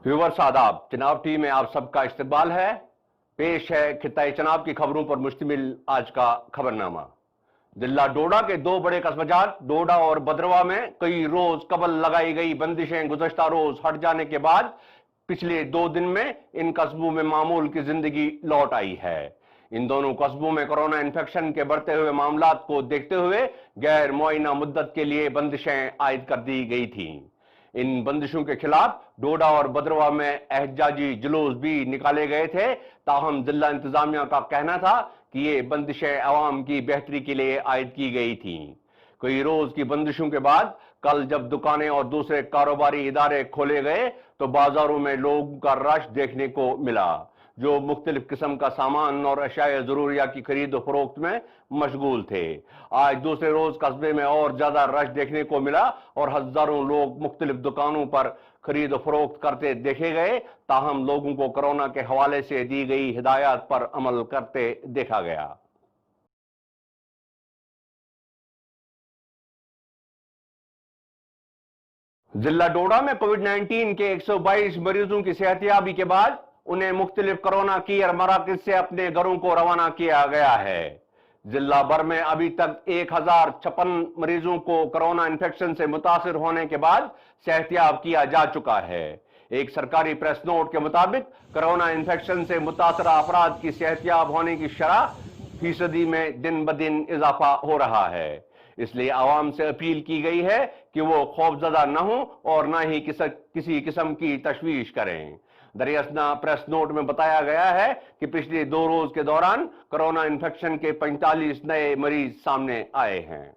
Viewers आदाब, Chenab TV में आप सबका इस्तकबाल है। पेश है खिताए चनाब की खबरों पर मुश्तमिल आज का खबरनामा। जिला डोडा के दो बड़े कस्बजात डोडा और बदरवा में कई रोज कबल लगाई गई बंदिशें गुज़श्ता रोज हट जाने के बाद पिछले 2 दिन में इन कस्बों में मामूल की जिंदगी लौट आई है। इन दोनों कस्बों में कोरोना इन्फेक्शन के बढ़ते हुए मामलात को देखते हुए गैर मुआयना मुद्दत के लिए बंदिशें आयद कर दी गई थीं। इन बंदिशों के खिलाफ डोडा और बदरवा में एहजाजी जुलूस भी निकाले गए थे। ताहम जिला इंतजामिया का कहना था कि ये बंदिशें अवाम की बेहतरी के लिए आयद की गई थीं। कई रोज की बंदिशों के बाद कल जब दुकानें और दूसरे कारोबारी इदारे खोले गए तो बाजारों में लोगों का रश देखने को मिला, जो मुख्तलिफ किस्म का सामान और अशाया जरूरिया की खरीद फरोख्त में मशगूल थे। आज दूसरे रोज कस्बे में और ज्यादा रश देखने को मिला और हजारों लोग मुख्तलिफ दुकानों पर खरीद फरोख्त करते देखे गए। ताहम लोगों को कोरोना के हवाले से दी गई हिदायत पर अमल करते देखा गया। जिला डोडा में कोविड-19 के 122 मरीजों की सेहतियाबी के बाद उन्हें मुख्तलिफ कोरोना केयर मराकज से अपने घरों को रवाना किया गया है। जिला भर में अभी तक 1056 मरीजों को कोरोना इन्फेक्शन से मुतासिर होने के बाद सेहतियाब किया जा चुका है। एक सरकारी प्रेस नोट के मुताबिक कोरोना इन्फेक्शन से मुतासरा अफराद की सेहतियाब होने की शरह फीसदी में दिन ब दिन इजाफा हो रहा है। इसलिए आवाम से अपील की गई है कि वो खौफजदा न हो और न ही किसी किस्म की तशवीश करें। दरियासना प्रेस नोट में बताया गया है कि पिछले 2 रोज के दौरान कोरोना इन्फेक्शन के 45 नए मरीज सामने आए हैं।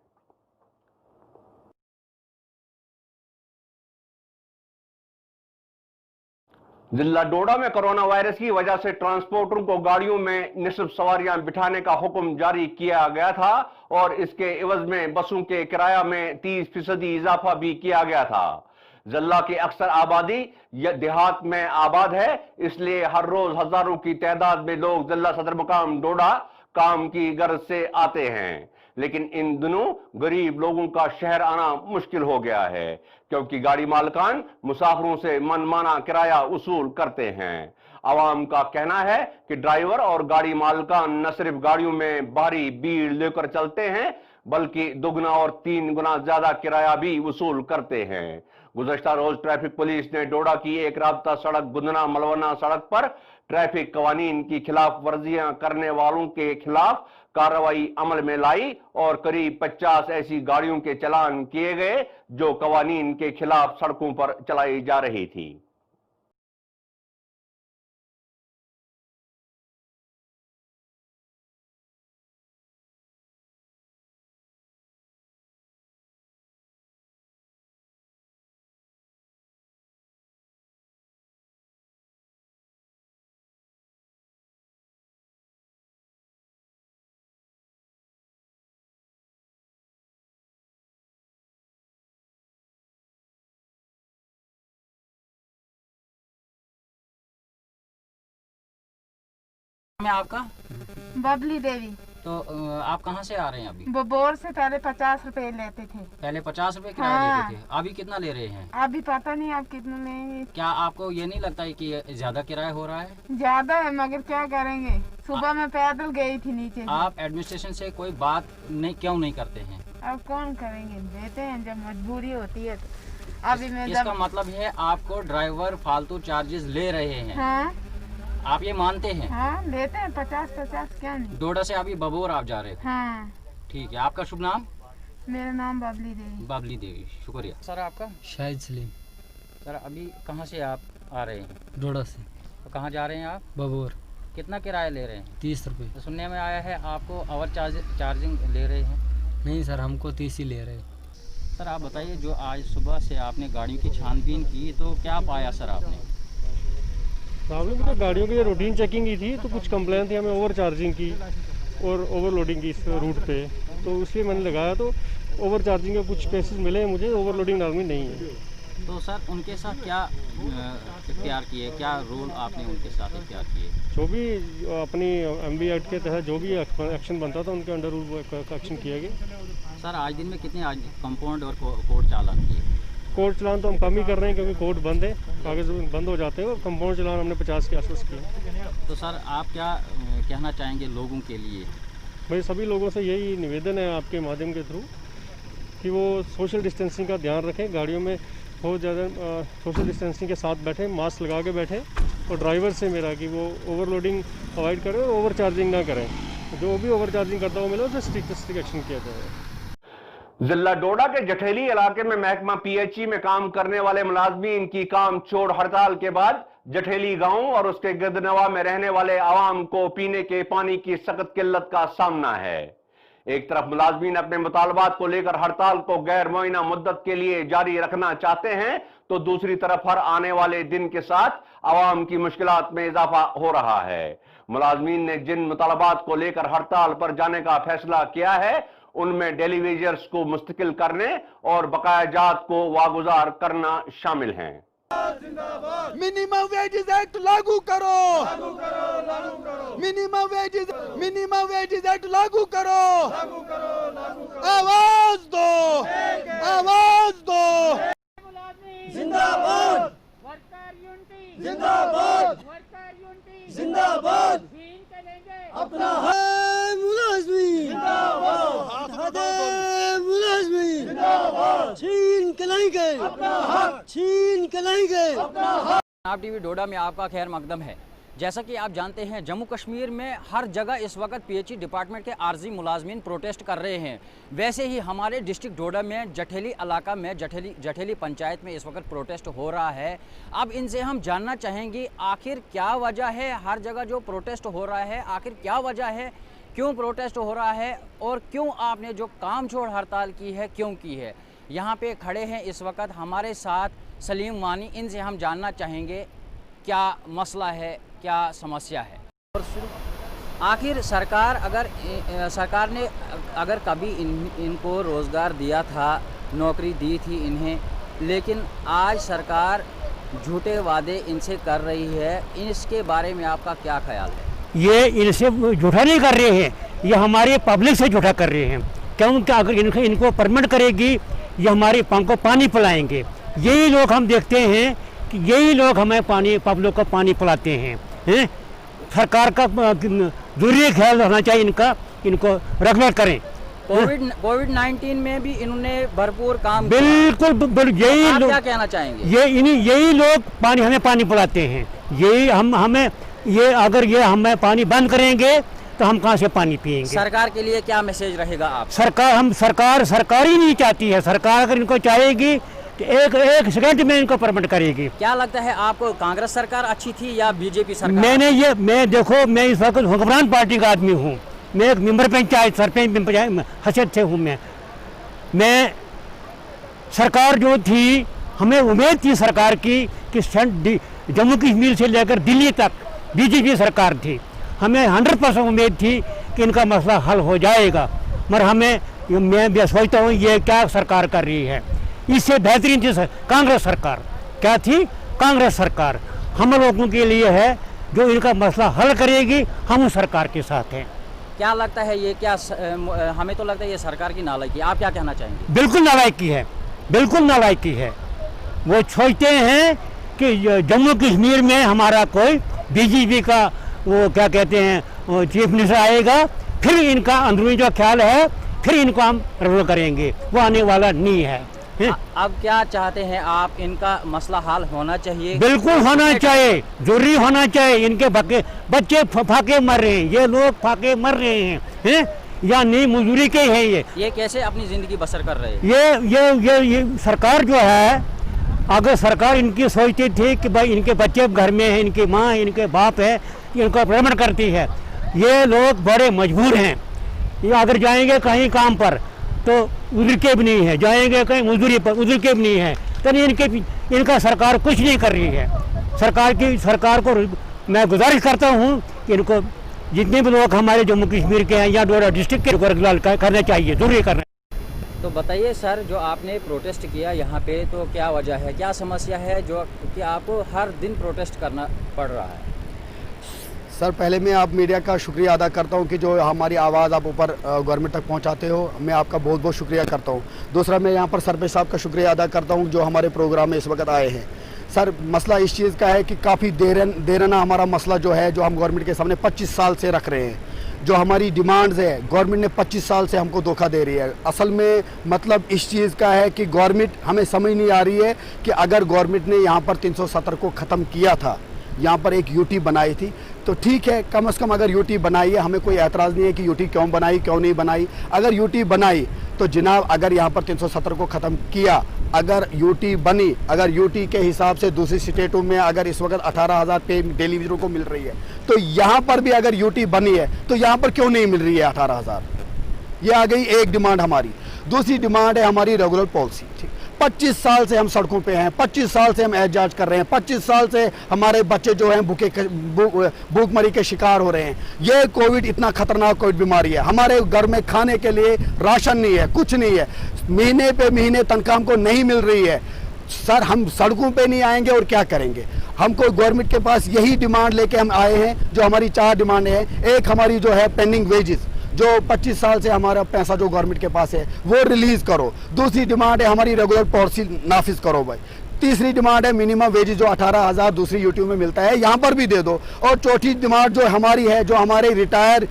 जिला डोडा में कोरोना वायरस की वजह से ट्रांसपोर्टरों को गाड़ियों में निस्फ सवारियां बिठाने का हुक्म जारी किया गया था और इसके एवज में बसों के किराया में 30% इजाफा भी किया गया था। जिला की अक्सर आबादी देहात में आबाद है, इसलिए हर रोज हजारों की तादाद में लोग जिला सदर मुकाम डोडा काम की गर्ज से आते हैं। लेकिन इन दिनों गरीब लोगों का शहर आना मुश्किल हो गया है, क्योंकि गाड़ी मालकान मुसाफिरों से मनमाना किराया वसूल करते हैं। आवाम का कहना है कि ड्राइवर और गाड़ी मालकान न सिर्फ गाड़ियों में भारी भीड़ लेकर चलते हैं, बल्कि दुगना और 3 गुना ज्यादा किराया भी वसूल करते हैं। गुज़श्ता रोज ट्रैफिक पुलिस ने डोडा की एक राब्ता सड़क गुंदना मलवना सड़क पर ट्रैफिक कवानीन की खिलाफ वर्जियां करने वालों के खिलाफ कार्रवाई अमल में लाई और करीब 50 ऐसी गाड़ियों के चालान किए गए जो कवानीन के खिलाफ सड़कों पर चलाई जा रही थी। मैं आपका बबली देवी। तो आप कहाँ से आ रहे हैं अभी? बोर से पहले 50 रुपए लेते थे। पहले 50 रुपए किराया हाँ। लेते थे, अभी कितना ले रहे हैं? अभी पता नहीं आप कितने में। क्या आपको ये नहीं लगता है कि ज्यादा किराया हो रहा है? ज्यादा है, मगर क्या करेंगे। सुबह में पैदल गई थी नीचे से। आप एडमिनिस्ट्रेशन से कोई बात क्यों नहीं करते हैं? अब कौन करेंगे, देते हैं जब मजबूरी होती है। अभी मैं इसका मतलब है आपको ड्राइवर फालतू चार्जेस ले रहे हैं। हाँ आप ये मानते हैं? हाँ लेते हैं 50 क्या नहीं। डोडा से अभी बबोर आप जा रहे थे? हाँ ठीक है, आपका शुभ नाम? मेरा नाम बबली देवी। बबली देवी, शुक्रिया। सर आपका? शाहिद सलीम। सर अभी कहाँ से आप आ रहे हैं? डोडा से। तो कहाँ जा रहे हैं आप? बबोर। कितना किराया ले रहे हैं? 30 रुपये। तो सुनने में आया है आपको आवर चार्जिंग ले रहे हैं? नहीं सर, हमको 30 ही ले रहे। सर आप बताइए, जो आज सुबह से आपने गाड़ियों की छानबीन की तो क्या पाया सर आपने? प्रॉब्लम तो गाड़ियों की रूटीन चेकिंग की थी, तो कुछ कंप्लेन थी हमें ओवर चार्जिंग की और ओवरलोडिंग की इस रूट पे, तो इसलिए मैंने लगाया। तो ओवर चार्जिंग के कुछ केसेस मिले हैं मुझे, ओवरलोडिंग नॉर्मली नहीं है। तो सर उनके साथ क्या इख्तियार किए, क्या रूल आपने उनके साथ इख्तियार किए? जो भी अपनी MB एक्ट के तहत जो भी एक्शन बनता था उनके अंडर रूल एक्शन किया गया। सर आज दिन में कितने आज कंपाउंड और कोर्ट चालान किए? कोर्ट चलान तो हम कम ही कर रहे हैं क्योंकि कोर्ट बंद है, कागज़ बंद हो जाते हैं, और कंपाउंड चलान हमने 50 के आसपास किया। तो सर आप क्या कहना चाहेंगे लोगों के लिए? भाई सभी लोगों से यही निवेदन है आपके माध्यम के थ्रू कि वो सोशल डिस्टेंसिंग का ध्यान रखें, गाड़ियों में बहुत ज़्यादा सोशल डिस्टेंसिंग के साथ बैठें, मास्क लगा के बैठें, और ड्राइवर से मेरा कि वो ओवरलोडिंग अवॉइड करें और ओवर चार्जिंग ना करें। जो भी ओवर चार्जिंग करता हो मिले उसे स्ट्रिक्ट एक्शन किया जाएगा। जिला डोडा के जठेली इलाके में महकमा PHE में काम करने वाले मुलाजमीन की काम छोड़ हड़ताल के बाद जठेली गांव और उसके गिरदनवा में रहने वाले आवाम को पीने के पानी की सख्त किल्लत का सामना है। एक तरफ मुलाजमीन अपने मुतालबात को लेकर हड़ताल को गैर मुअय्यना मुद्दत के लिए जारी रखना चाहते हैं, तो दूसरी तरफ हर आने वाले दिन के साथ आवाम की मुश्किलात में इजाफा हो रहा है। मुलाजमीन ने जिन मुतालबात को लेकर हड़ताल पर जाने का फैसला किया है उनमें डेली वेजर्स को मुस्तकिल करने और बकाया जात को वागुजार करना शामिल हैं। मिनिमम वेजेस एक्ट लागू करो, मिनिमम वेजेस एक्ट लागू करो, आवाज दो, आवाज दो। जिंदाबाद वर्कर यूनिटी, जिंदाबाद वर्कर यूनिटी, जिंदाबाद। छीन के लेंगे अपना है मुलाजमी, जिंदाबाद मुलाजमी, जिंदाबाद। छीन के लाएंगे अपना हक, छीन के लाएंगे अपना हक। आप टीवी डोडा में आपका खैर मकदम है। जैसा कि आप जानते हैं जम्मू कश्मीर में हर जगह इस वक्त PHE डिपार्टमेंट के आर्जी मुलाजमीन प्रोटेस्ट कर रहे हैं। वैसे ही हमारे डिस्ट्रिक्ट डोडा में जठेली इलाका में जठेली पंचायत में इस वक्त प्रोटेस्ट हो रहा है। अब इनसे हम जानना चाहेंगे आखिर क्या वजह है, हर जगह जो प्रोटेस्ट हो रहा है आखिर क्या वजह है, क्यों प्रोटेस्ट हो रहा है और क्यों आपने जो काम छोड़ हड़ताल की है क्यों की है। यहाँ पे खड़े हैं इस वक्त हमारे साथ सलीम वानी, इनसे हम जानना चाहेंगे क्या मसला है, क्या समस्या है। आखिर सरकार ने अगर कभी इनको रोज़गार दिया था, नौकरी दी थी इन्हें, लेकिन आज सरकार झूठे वादे इनसे कर रही है, इसके बारे में आपका क्या ख्याल है? ये इनसे झूठा नहीं कर रहे हैं, ये हमारे पब्लिक से झूठा कर रहे हैं। क्योंकि अगर इनको परमिट करेगी ये हमारी को पानी पिलाएंगे। यही लोग हम देखते हैं कि यही लोग हमें पब्लिक को पानी पिलाते हैं। सरकार का जरूरी ख्याल रखना चाहिए, इनको रेगुलर करें। कोविड-19 में भी इन्होंने भरपूर काम बिल्कुल यही आप लोग क्या कहना चाहेंगे? यही लोग हमें पानी पिलाते हैं। यही हमें पानी बंद करेंगे तो हम कहाँ से पानी पिएंगे? सरकार के लिए क्या मैसेज रहेगा आप? सरकार ही नहीं चाहती है। सरकार अगर इनको चाहेगी तो एक सेकंड में इनको परमिट करेगी। क्या लगता है आपको कांग्रेस सरकार अच्छी थी या बीजेपी सरकार? मैं इस वक्त हुक्मरान पार्टी का आदमी हूँ। मैं एक मेंबर पंचायत सरपंच हैसियत से हूँ। मैं सरकार जो थी, हमें उम्मीद थी सरकार की कि जम्मू कश्मीर से लेकर दिल्ली तक बीजेपी सरकार थी। हमें 100% उम्मीद थी कि इनका मसला हल हो जाएगा, मगर मैं सोचता हूँ ये क्या सरकार कर रही है। इससे बेहतरीन थी कांग्रेस सरकार। क्या थी? कांग्रेस सरकार हम लोगों के लिए है, जो इनका मसला हल करेगी, हम उस सरकार के साथ हैं। क्या लगता है ये हमें तो लगता है ये सरकार की नालायकी। आप क्या कहना चाहेंगे? बिल्कुल नालायकी है, बिल्कुल नालायकी है। वो सोचते हैं कि जम्मू कश्मीर में हमारा कोई बीजेपी का वो क्या कहते हैं चीफ मिनिस्टर आएगा, फिर इनका अंदरूनी जो ख्याल है फिर इनको हम रिवॉल्व करेंगे। वो आने वाला नहीं है। अब क्या चाहते हैं आप? इनका मसला हल होना चाहिए? बिल्कुल होना चाहिए, जरूरी होना चाहिए। इनके बच्चे फाके मर रहे हैं, ये लोग फाके मर रहे हैं या नहीं मजदूरी के हैं। ये कैसे अपनी जिंदगी बसर कर रहे हैं? ये सरकार जो है, अगर सरकार इनकी सोचती थी कि भाई इनके बच्चे घर में हैं, इनकी माँ इनके बाप है, इनको प्रमोट करती है। ये लोग बड़े मजबूर हैं। ये अगर जाएंगे कहीं काम पर तो उधर के भी नहीं है, जाएंगे कहीं मजदूरी पर उधर के भी नहीं है। तो इनका सरकार कुछ नहीं कर रही है। सरकार को मैं गुजारिश करता हूँ कि इनको जितने भी लोग हमारे जम्मू कश्मीर के हैं या डोडा डिस्ट्रिक्ट के रेगुलर करना चाहिए, जरूरी करना। तो बताइए सर, जो आपने प्रोटेस्ट किया यहाँ पे, तो क्या वजह है, क्या समस्या है जो कि आपको हर दिन प्रोटेस्ट करना पड़ रहा है? सर, पहले मैं आप मीडिया का शुक्रिया अदा करता हूं कि जो हमारी आवाज़ आप ऊपर गवर्नमेंट तक पहुंचाते हो, मैं आपका बहुत बहुत शुक्रिया करता हूं। दूसरा, मैं यहां पर सरपंच साहब का शुक्रिया अदा करता हूं जो हमारे प्रोग्राम में इस वक्त आए हैं। सर, मसला इस चीज़ का है कि काफ़ी देराना हमारा मसला जो है, जो हम गवर्नमेंट के सामने 25 साल से रख रहे हैं, जो हमारी डिमांड्स है, गवर्नमेंट ने 25 साल से हमको धोखा दे रही है। असल में मतलब इस चीज़ का है कि गवर्नमेंट, हमें समझ नहीं आ रही है कि अगर गवर्नमेंट ने यहाँ पर 370 को ख़त्म किया था, यहाँ पर एक यूटी बनाई थी, तो ठीक है, कम से कम अगर यूटी बनाई है, हमें कोई एतराज़ नहीं है कि यूटी क्यों बनाई, क्यों नहीं बनाई। अगर यूटी बनाई तो जनाब, अगर यहाँ पर 370 को ख़त्म किया, अगर यूटी बनी, अगर यूटी के हिसाब से दूसरी स्टेटों में अगर इस वक्त 18,000 पे डेली वेजरों को मिल रही है, तो यहाँ पर भी अगर यूटी बनी है तो यहाँ पर क्यों नहीं मिल रही है 18,000? ये आ गई एक डिमांड हमारी। दूसरी डिमांड है हमारी रेगुलर पॉलिसी। ठीक, 25 साल से हम सड़कों पे हैं, 25 साल से हम एहतजाज कर रहे हैं, 25 साल से हमारे बच्चे जो हैं भूखमरी के शिकार हो रहे हैं। ये कोविड इतना खतरनाक कोविड बीमारी है, हमारे घर में खाने के लिए राशन नहीं है, कुछ नहीं है, महीने पे महीने तनख्वाह हमको नहीं मिल रही है। सर, हम सड़कों पे नहीं आएंगे और क्या करेंगे? हमको गवर्नमेंट के पास यही डिमांड लेके हम आए हैं, जो हमारी 4 डिमांड है। एक हमारी जो है पेंडिंग वेजेस, जो 25 साल से हमारा पैसा जो गवर्नमेंट के पास है वो रिलीज करो। दूसरी डिमांड है हमारी रेगुलर पॉलिसी नाफिज करो भाई। तीसरी डिमांड है मिनिमम वेजेस जो 18,000 दूसरी यूट्यूब में मिलता है, यहाँ पर भी दे दो। और चौथी डिमांड जो हमारी है, जो हमारे रिटायर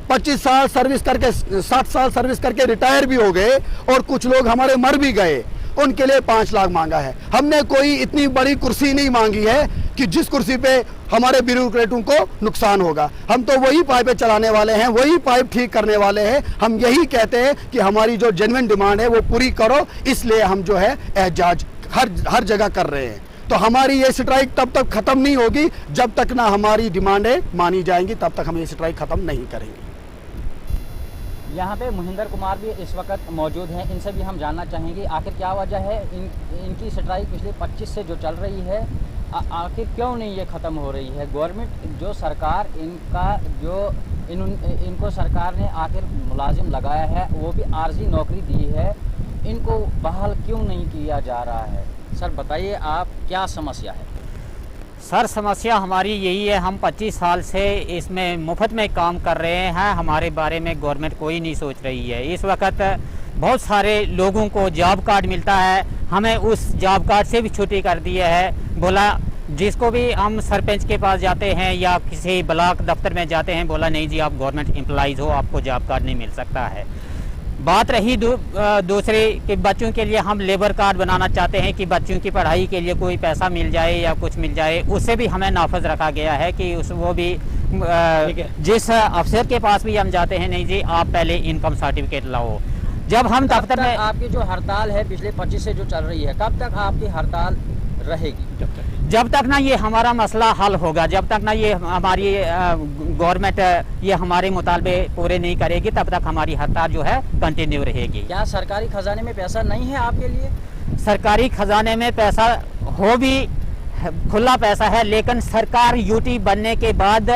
25 साल सर्विस करके 60 साल सर्विस करके रिटायर भी हो गए और कुछ लोग हमारे मर भी गए, उनके लिए 5 लाख मांगा है। हमने कोई इतनी बड़ी कुर्सी नहीं मांगी है कि जिस कुर्सी पे हमारे ब्यूरोक्रेटों को नुकसान होगा। हम तो वही पाइपें चलाने वाले हैं, वही पाइप ठीक करने वाले हैं। हम यही कहते हैं कि हमारी जो जेन्युइन डिमांड है वो पूरी करो, इसलिए हम जो है एहतजाज हर जगह कर रहे हैं। तो हमारी ये स्ट्राइक तब तक खत्म नहीं होगी जब तक ना हमारी डिमांडें मानी जाएंगी, तब तक हम ये स्ट्राइक खत्म नहीं करेंगे। यहाँ पे महेंद्र कुमार भी इस वक्त मौजूद हैं, इनसे भी हम जानना चाहेंगे आखिर क्या वजह है इनकी स्ट्राइक पिछले 25 से जो चल रही है, आखिर क्यों नहीं ये ख़त्म हो रही है? गवर्नमेंट जो सरकार इनको सरकार ने आखिर मुलाजिम लगाया है, वो भी आर्जी नौकरी दी है, इनको बहाल क्यों नहीं किया जा रहा है? सर बताइए, आप क्या समस्या है? सर, समस्या हमारी यही है, हम 25 साल से इसमें मुफ्त में काम कर रहे हैं, हमारे बारे में गवर्नमेंट कोई नहीं सोच रही है। इस वक्त बहुत सारे लोगों को जॉब कार्ड मिलता है, हमें उस जॉब कार्ड से भी छुट्टी कर दी है। बोला, जिसको भी हम सरपंच के पास जाते हैं या किसी ब्लॉक दफ्तर में जाते हैं, बोला नहीं जी आप गवर्नमेंट एम्प्लॉइज़ हो, आपको जॉब कार्ड नहीं मिल सकता है। बात रही दूसरे के बच्चों के लिए हम लेबर कार्ड बनाना चाहते हैं कि बच्चों की पढ़ाई के लिए कोई पैसा मिल जाए या कुछ मिल जाए, उससे भी हमें नाफज रखा गया है कि वो भी जिस अफसर के पास भी हम जाते हैं, नहीं जी आप पहले इनकम सर्टिफिकेट लाओ। जब हम दफ्तर में, आपकी जो हड़ताल है पिछले 25 से जो चल रही है, कब तक आपकी हड़ताल रहेगी? जब तक ना ये हमारा मसला हल होगा, जब तक ना ये हमारी गवर्नमेंट ये हमारे मुतालबे पूरे नहीं करेगी, तब तक हमारी हड़ताल जो है कंटिन्यू रहेगी। क्या सरकारी खजाने में पैसा नहीं है आपके लिए? सरकारी खजाने में पैसा हो भी, खुला पैसा है, लेकिन सरकार यूटी बनने के बाद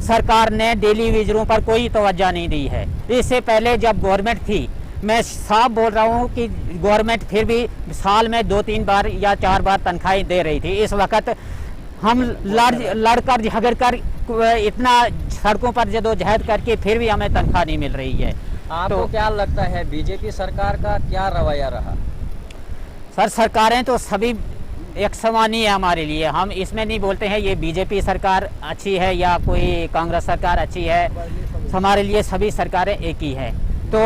सरकार ने डेली वेजरों पर कोई तवज्जो नहीं दी है। इससे पहले जब गवर्नमेंट थी, मैं साफ बोल रहा हूँ कि गवर्नमेंट फिर भी साल में 2-3 बार या 4 बार तनख्वाहें दे रही थी। इस वक्त हम लड़कर झगड़ कर इतना सड़कों पर जदोजहद करके फिर भी हमें तनख्वाह नहीं मिल रही है। आपको क्या लगता है बीजेपी सरकार का क्या रवैया रहा? सर, सरकारें तो सभी एक समान ही है हमारे लिए, हम इसमें नहीं बोलते हैं ये बीजेपी सरकार अच्छी है या कोई कांग्रेस सरकार अच्छी है, हमारे लिए सभी सरकारें एक ही है। तो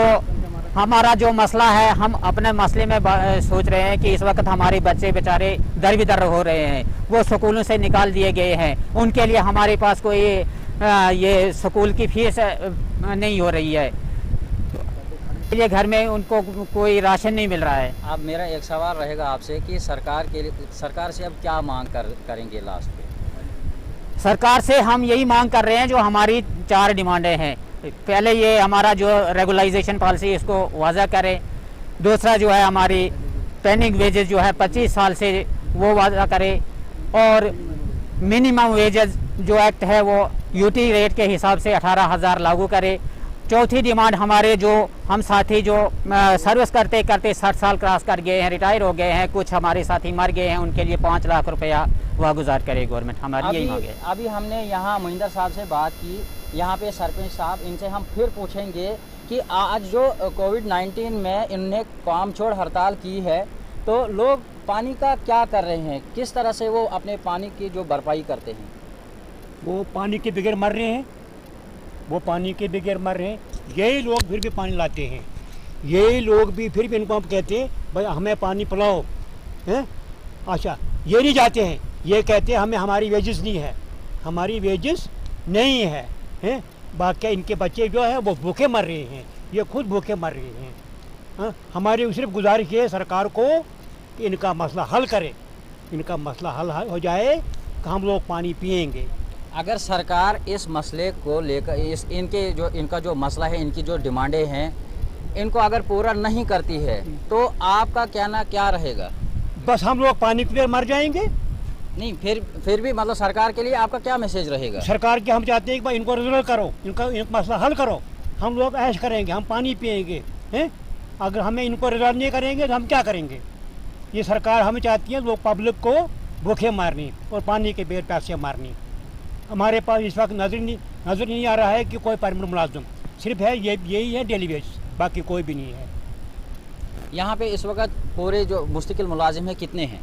हमारा जो मसला है, हम अपने मसले में सोच रहे हैं कि इस वक्त हमारे बच्चे बेचारे दर बिदर हो रहे हैं, वो स्कूलों से निकाल दिए गए हैं, उनके लिए हमारे पास कोई ये स्कूल की फीस नहीं हो रही है, ये घर में उनको कोई राशन नहीं मिल रहा है। अब मेरा एक सवाल रहेगा आपसे कि सरकार से अब क्या मांग करेंगे लास्ट पे? सरकार से हम यही मांग कर रहे हैं, जो हमारी 4 डिमांडें हैं। पहले ये हमारा जो रेगुलाइजेशन पॉलिसी इसको वाज़ा करें, दूसरा जो है हमारी पेंडिंग वेजेस जो है 25 साल से वो वाज़ा करें, और मिनिमम वेजेस जो एक्ट है वो यूटी रेट के हिसाब से 18,000 लागू करे। चौथी डिमांड हमारे जो हम साथी जो सर्विस करते करते 60 साल क्रॉस कर गए हैं, रिटायर हो गए हैं, कुछ हमारे साथी मर गए हैं, उनके लिए 5 लाख रुपया वह गुजार करे गवर्नमेंट, हमारी यही मांग है। अभी हमने यहाँ महिंदर साहब से बात की, यहाँ पे सरपंच साहब, इनसे हम फिर पूछेंगे कि आज जो कोविड-19 में इनने काम छोड़ हड़ताल की है, तो लोग पानी का क्या कर रहे हैं, किस तरह से वो अपने पानी की जो भरपाई करते हैं? वो पानी के बगैर मर रहे हैं, वो पानी के बगैर मर रहे हैं। यही लोग फिर भी पानी लाते हैं, यही लोग भी फिर भी इनको हम कहते हैं भाई हमें पानी पिलाओ, हैं? अच्छा, ये नहीं जाते हैं, ये कहते हैं हमें हमारी वेजेस नहीं है, हमारी वेजेस नहीं है, हैं? बाकी इनके बच्चे जो है वो भूखे मर रहे हैं, ये खुद भूखे मर रहे हैं। हाँ? हमारी सिर्फ गुजारिश है सरकार को कि इनका मसला हल करे, इनका मसला हल हो जाए तो हम लोग पानी पिएंगे। अगर सरकार इस मसले को लेकर इनका जो मसला है, इनकी जो डिमांडें हैं, इनको अगर पूरा नहीं करती है तो आपका कहना क्या रहेगा? बस हम लोग पानी पीकर मर जाएंगे। नहीं, फिर भी मतलब सरकार के लिए आपका क्या मैसेज रहेगा? सरकार के हम चाहते हैं कि भाई इनको रिजोल्व करो, इनका मसला हल करो, हम लोग ऐश करेंगे, हम पानी पिएंगे, हैं? अगर हमें इनको रिजोल्व नहीं करेंगे तो हम क्या करेंगे? ये सरकार हमें चाहती है लोग पब्लिक को भूखे मारनी और पानी के बेर पैसे मारनी। हमारे पास इस वक्त नजर नहीं आ रहा है कि कोई परमानेंट मुलाजिम, सिर्फ है यही है डेली वेज, बाकी कोई भी नहीं है। यहाँ पे इस वक्त पूरे जो मुस्तकिल मुलाजिम है कितने हैं?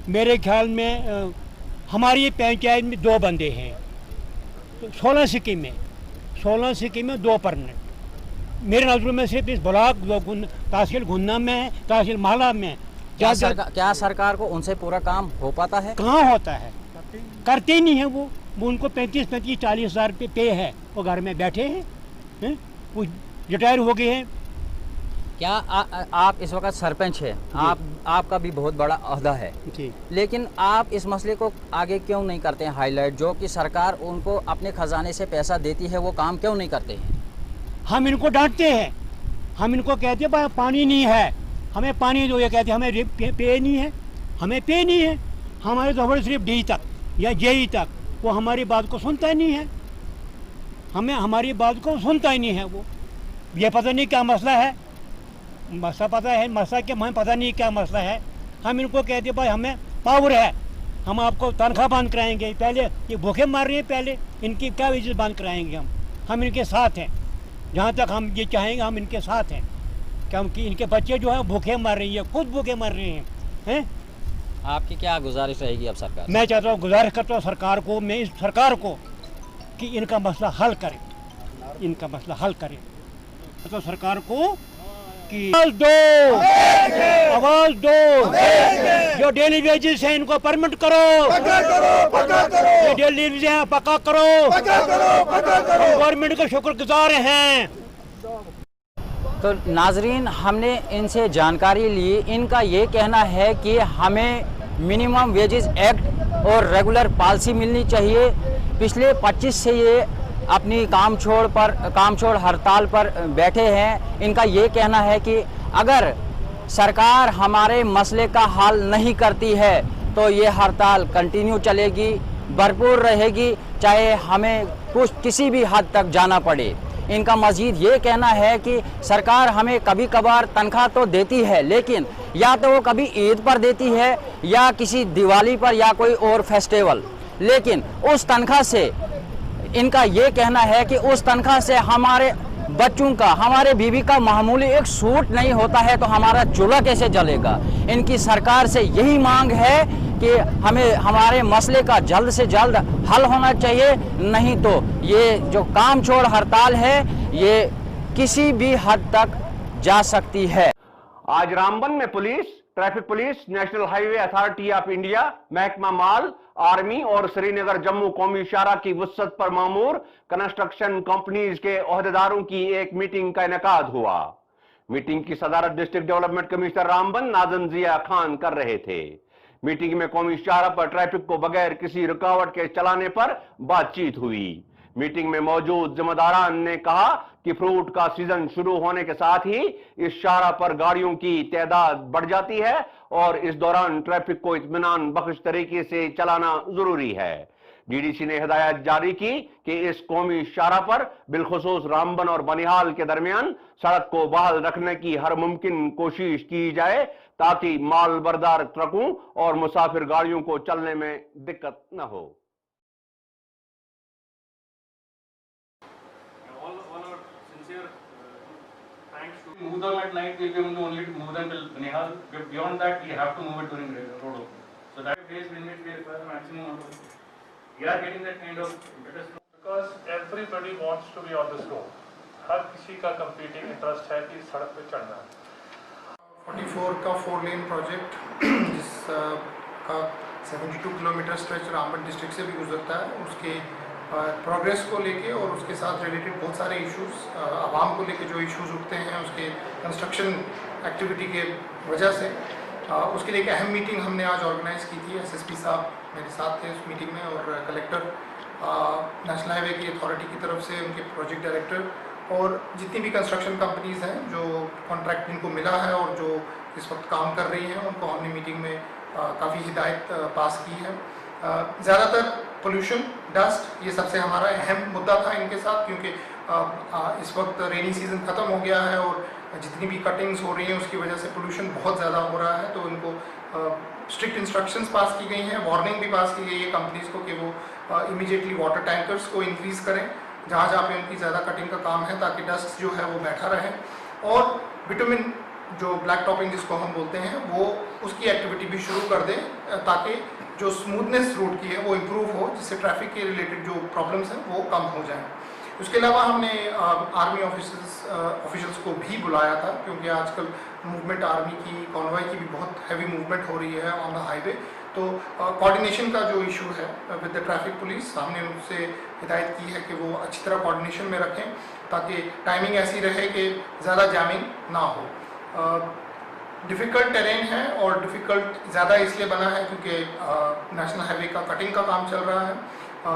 मेरे ख्याल में हमारी पंचायत में 2 बंदे हैं, 16 स्कीम में 2 परमानेंट। मेरे नजरों में सिर्फ इस ब्लॉक तहसील गुन्ना में है, तहसील माला में। क्या सरकार को उनसे पूरा काम हो पाता है? कहाँ होता है, करते ही नहीं है वो उनको 35-40 हज़ार रुपये पे है, वो घर में बैठे हैं, कुछ रिटायर हो गए हैं। क्या आप इस वक्त सरपंच है, आपका भी बहुत बड़ा अहदा है जी, लेकिन आप इस मसले को आगे क्यों नहीं करते हैं हाईलाइट, जो कि सरकार उनको अपने खजाने से पैसा देती है, वो काम क्यों नहीं करते हैं? हम इनको डांटते हैं, हम इनको कहते हैं भाई पानी नहीं है, हमें पानी दो, ये कहते हैं हमें पे नहीं है, हमें पे नहीं है। हमारे तो सिर्फ डी तक या जेई तक, वो हमारी बात को सुनता ही नहीं है, हमें हमारी बात को सुनता ही नहीं है वो। ये पता नहीं क्या मसला है, मसला पता है, मसला क्या हमें पता नहीं क्या मसला है। हम इनको कहते भाई हमें पावर है, हम आपको तनख्वाह बंद कराएंगे, पहले ये भूखे मार रहे हैं, पहले इनकी क्या वजह बंद कराएंगे हम इनके साथ हैं, जहाँ तक हम ये चाहेंगे हम इनके साथ हैं, क्योंकि इनके बच्चे जो हैं भूखे मर रही है, खुद भूखे मर रहे हैं। आपकी क्या गुजारिश रहेगी अब सरकार? मैं चाहता हूँ, गुजारिश करता हूँ सरकार को, मैं इस सरकार को कि इनका मसला हल करे, इनका मसला हल करे। तो सरकार को कि आवाज दो, जो डेली वेजेस है इनको परमिट करो, जो डेली वेजेस है पक्का करो, गवर्नमेंट के शुक्रगुजार हैं। तो नाजरीन, हमने इनसे जानकारी ली, इनका ये कहना है कि हमें मिनिमम वेजेस एक्ट और रेगुलर पॉलिसी मिलनी चाहिए। पिछले 25 से ये अपनी काम छोड़ हड़ताल पर बैठे हैं। इनका ये कहना है कि अगर सरकार हमारे मसले का हल नहीं करती है तो ये हड़ताल कंटिन्यू चलेगी, भरपूर रहेगी, चाहे हमें किसी भी हद तक जाना पड़े। इनका मजीद ये कहना है कि सरकार हमें कभी कभार तनख्वाह तो देती है, लेकिन या तो वो कभी ईद पर देती है या किसी दिवाली पर या कोई और फेस्टिवल, लेकिन उस तनख्वाह से, इनका ये कहना है कि उस तनख्वाह से हमारे बच्चों का, हमारे बीवी का मामूली एक सूट नहीं होता है तो हमारा चूल्हा कैसे जलेगा। इनकी सरकार से यही मांग है कि हमें हमारे मसले का जल्द से जल्द हल होना चाहिए, नहीं तो ये जो काम छोड़ हड़ताल है ये किसी भी हद तक जा सकती है। आज रामबन में police, traffic police, national highway authority of India, महकमा माल, आर्मी और श्रीनगर जम्मू कौमी शाहरा की वुसअत पर मामूर कंस्ट्रक्शन कंपनीज के ओहदेदारों की एक मीटिंग का इनेकाद हुआ। मीटिंग की सदारत district development commissioner Ramban Nazim Zia Khan कर रहे थे। मीटिंग में कौमी शाहरा पर ट्रैफिक को बगैर किसी रुकावट के चलाने पर बातचीत हुई। मीटिंग में मौजूद जिम्मेदारान ने कहा कि फ्रूट का सीजन शुरू होने के साथ ही इस शाहरा पर गाड़ियों की तादाद बढ़ जाती है और इस दौरान ट्रैफिक को इत्मीनान बख्श तरीके से चलाना जरूरी है। डीडीसी ने हिदायत जारी की कि इस कौमी शाहराह पर बिलखुसूस रामबन और बनिहाल के दरमियान सड़क को बहाल रखने की हर मुमकिन कोशिश की जाए ताकि माल बरदार ट्रकों और मुसाफिर गाड़ियों को चलने में दिक्कत न हो। Move them at night, we'll be able to only move them till Nihal. Beyond that, we have to move it during road opening. So that days in which we require the maximum amount of. We are getting that kind of impetus because everybody wants to be on this road. हर किसी का competing interest है कि सड़क पे चढ़ना है। 44 का 4 लेन project जिसका 72 किलोमीटर स्ट्रेच रामबन डिस्ट्रिक्ट से भी गुजरता है, उसके प्रोग्रेस को लेके और उसके साथ रिलेटेड बहुत सारे इश्यूज आवाम को लेके जो इश्यूज उठते हैं उसके कंस्ट्रक्शन एक्टिविटी के वजह से, उसके लिए एक अहम मीटिंग हमने आज ऑर्गेनाइज़ की थी। एसएसपी साहब मेरे साथ थे उस मीटिंग में और कलेक्टर, नेशनल हाईवे की अथॉरिटी की तरफ से उनके प्रोजेक्ट डायरेक्टर और जितनी भी कंस्ट्रक्शन कंपनीज हैं जो कॉन्ट्रैक्ट जिनको मिला है और जो इस वक्त काम कर रही हैं, उनको हमने मीटिंग में काफ़ी हिदायत पास की है। ज़्यादातर पोल्यूशन, डस्ट, ये सबसे हमारा अहम मुद्दा था इनके साथ, क्योंकि इस वक्त रेनी सीज़न ख़त्म हो गया है और जितनी भी कटिंग्स हो रही हैं उसकी वजह से पोल्यूशन बहुत ज़्यादा हो रहा है। तो इनको स्ट्रिक्ट इंस्ट्रक्शंस पास की गई हैं, वार्निंग भी पास की गई है कंपनीज़ को कि वो इमीडिएटली वाटर टैंकर्स को इंक्रीज़ करें जहाँ जहाँ पे उनकी ज़्यादा कटिंग का काम है, ताकि डस्ट जो है वो बैठा रहे और विटामिन जो ब्लैक टॉपिंग जिसको हम बोलते हैं वो उसकी एक्टिविटी भी शुरू कर दें, ताकि जो स्मूथनेस रोड की है वो इम्प्रूव हो, जिससे ट्रैफिक के रिलेटेड जो प्रॉब्लम्स हैं वो कम हो जाएं। उसके अलावा हमने आर्मी ऑफिसर्स को भी बुलाया था, क्योंकि आजकल मूवमेंट आर्मी की, कॉन्वॉय की भी बहुत हैवी मूवमेंट हो रही है ऑन द हाईवे। तो कोऑर्डिनेशन का जो इशू है विद द ट्रैफिक पुलिस, हमने उनसे हिदायत की है कि वो अच्छी तरह कोऑर्डिनेशन में रखें ताकि टाइमिंग ऐसी रहे कि ज़्यादा जैमिंग ना हो। डिफ़िकल्ट टेरेन है और डिफ़िकल्ट ज़्यादा इसलिए बना है क्योंकि नेशनल हाईवे का कटिंग का काम चल रहा है,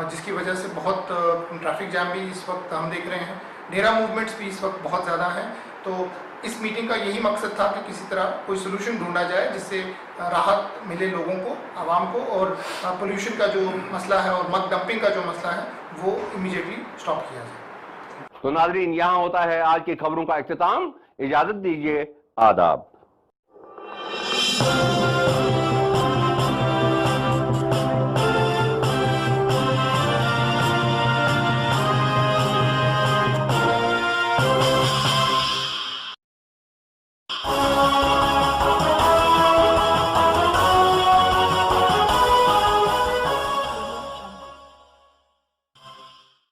जिसकी वजह से बहुत ट्रैफिक जैम भी इस वक्त हम देख रहे हैं, डेरा मूवमेंट्स भी इस वक्त बहुत ज़्यादा हैं। तो इस मीटिंग का यही मकसद था कि किसी तरह कोई सोल्यूशन ढूंढा जाए जिससे राहत मिले लोगों को, आवाम को, और पोल्यूशन का जो मसला है और मड डंपिंग का जो मसला है वो इमीडिएटली स्टॉप किया जाए। तो नाज़रीन, यहाँ होता है आज की खबरों का इख्तिताम। इजाज़त दीजिए, आदाब।